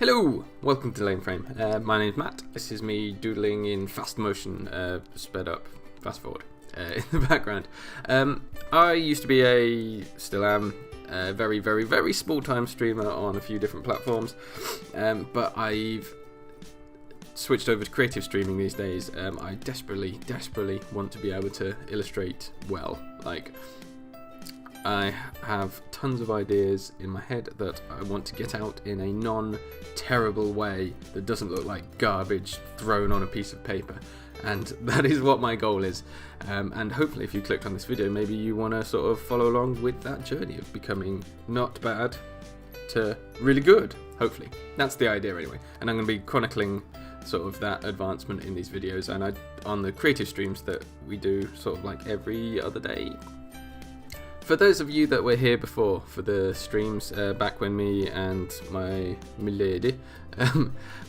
Hello, welcome to Lameframe. My name's Matt. This is me doodling in fast motion, sped up, fast forward, in the background. I used to be still am, a very, very, very small-time streamer on a few different platforms, but I've switched over to creative streaming these days. I desperately want to be able to illustrate well. I have tons of ideas in my head that I want to get out in a non-terrible way that doesn't look like garbage thrown on a piece of paper, and that is what my goal is. And hopefully if you clicked on this video, maybe you want to sort of follow along with that journey of becoming not bad to really good, hopefully. That's the idea anyway, and I'm going to be chronicling sort of that advancement in these videos, and on the creative streams that we do sort of like every other day. For those of you that were here before for the streams, back when me and my milady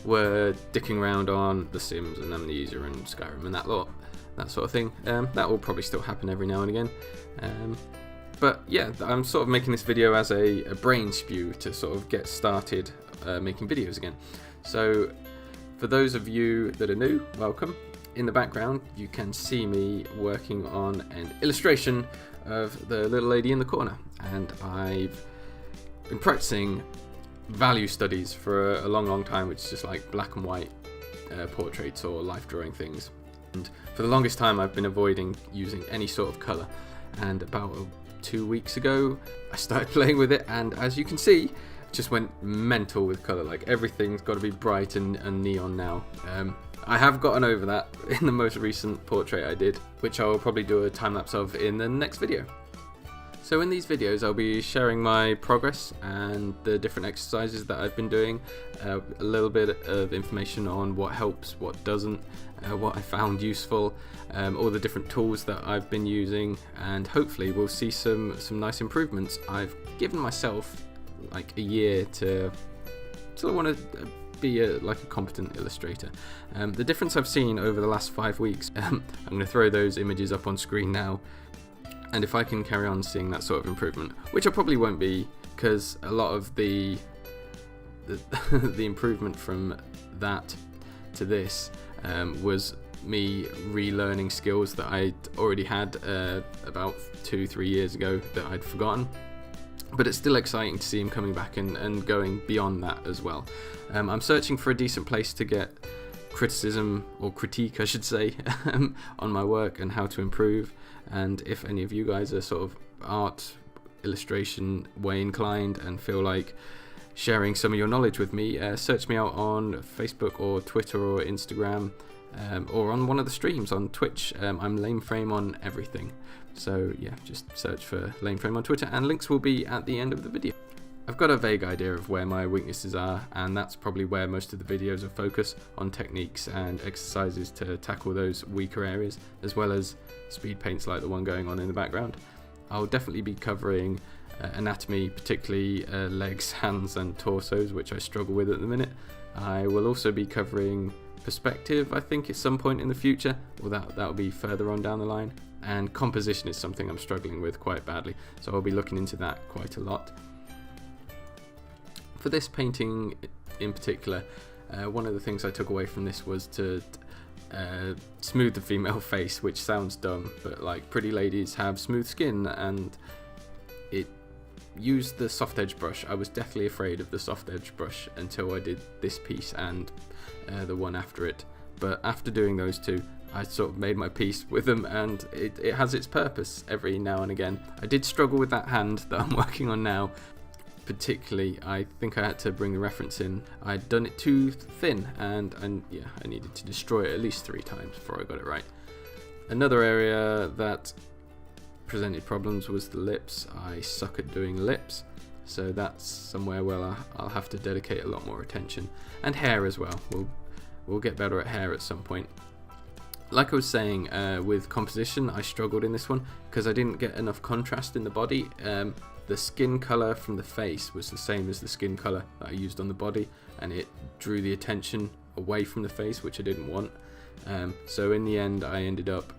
were dicking around on The Sims and Amnesia and Skyrim and that sort of thing, that will probably still happen every now and again. But yeah, I'm sort of making this video as a brain spew to sort of get started making videos again. So for those of you that are new, welcome. In the background you can see me working on an illustration of the little lady in the corner, and I've been practicing value studies for a long time, which is just like black and white portraits or life drawing things. And for the longest time I've been avoiding using any sort of colour, and about 2 weeks ago I started playing with it, and as you can see, just went mental with colour. Like everything's got to be bright and neon now. I have gotten over that in the most recent portrait I did, which I will probably do a time-lapse of in the next video. So in these videos I'll be sharing my progress and the different exercises that I've been doing, a little bit of information on what helps, what doesn't, what I found useful, all the different tools that I've been using, and hopefully we'll see some nice improvements. I've given myself like a year to sort of want to be like a competent illustrator. The difference I've seen over the last 5 weeks, I'm going to throw those images up on screen now, and if I can carry on seeing that sort of improvement, which I probably won't be, because a lot of the improvement from that to this was me relearning skills that I'd already had about 2-3 years ago that I'd forgotten. But it's still exciting to see him coming back and going beyond that as well. I'm searching for a decent place to get criticism, or critique I should say, on my work and how to improve. And if any of you guys are sort of art, illustration way inclined and feel like sharing some of your knowledge with me, search me out on Facebook or Twitter or Instagram, or on one of the streams on Twitch. I'm Lameframe on everything. So yeah, just search for Lameframe on Twitter, and links will be at the end of the video. I've got a vague idea of where my weaknesses are, and that's probably where most of the videos are focused on, techniques and exercises to tackle those weaker areas, as well as speed paints like the one going on in the background. I'll definitely be covering anatomy, particularly legs, hands and torsos, which I struggle with at the minute. I will also be covering perspective, I think, at some point in the future, or that'll be further on down the line. And composition is something I'm struggling with quite badly, so I'll be looking into that quite a lot. For this painting in particular, one of the things I took away from this was to smooth the female face, which sounds dumb, but like pretty ladies have smooth skin, and it used the soft edge brush. I was deathly afraid of the soft edge brush until I did this piece and the one after it, but after doing those two I sort of made my peace with them, and it has its purpose every now and again. I did struggle with that hand that I'm working on now. Particularly, I think I had to bring the reference in. I'd done it too thin, and yeah, I needed to destroy it at least 3 times before I got it right. Another area that presented problems was the lips. I suck at doing lips, so that's somewhere where I'll have to dedicate a lot more attention. And hair as well. We'll get better at hair at some point. Like I was saying, with composition, I struggled in this one because I didn't get enough contrast in the body. The skin colour from the face was the same as the skin colour that I used on the body, and it drew the attention away from the face, which I didn't want. So in the end I ended up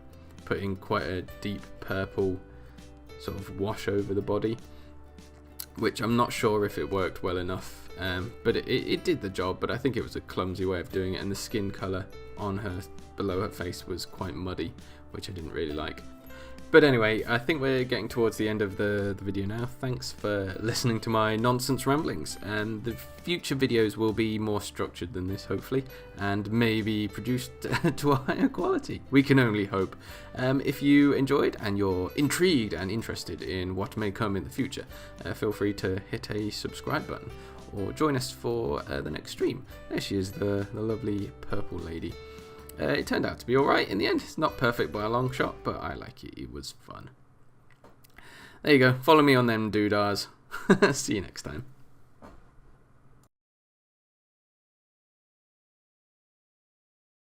putting quite a deep purple sort of wash over the body, which I'm not sure if it worked well enough but it did the job, but I think it was a clumsy way of doing it, and the skin colour on her below her face was quite muddy, which I didn't really like. But anyway, I think we're getting towards the end of the video now. Thanks for listening to my nonsense ramblings, and the future videos will be more structured than this, hopefully, and maybe produced to a higher quality. We can only hope. If you enjoyed and you're intrigued and interested in what may come in the future, feel free to hit a subscribe button or join us for the next stream. There she is, the lovely purple lady. It turned out to be alright in the end. It's not perfect by a long shot, but I like it. It was fun. There you go. Follow me on them doodahs. See you next time.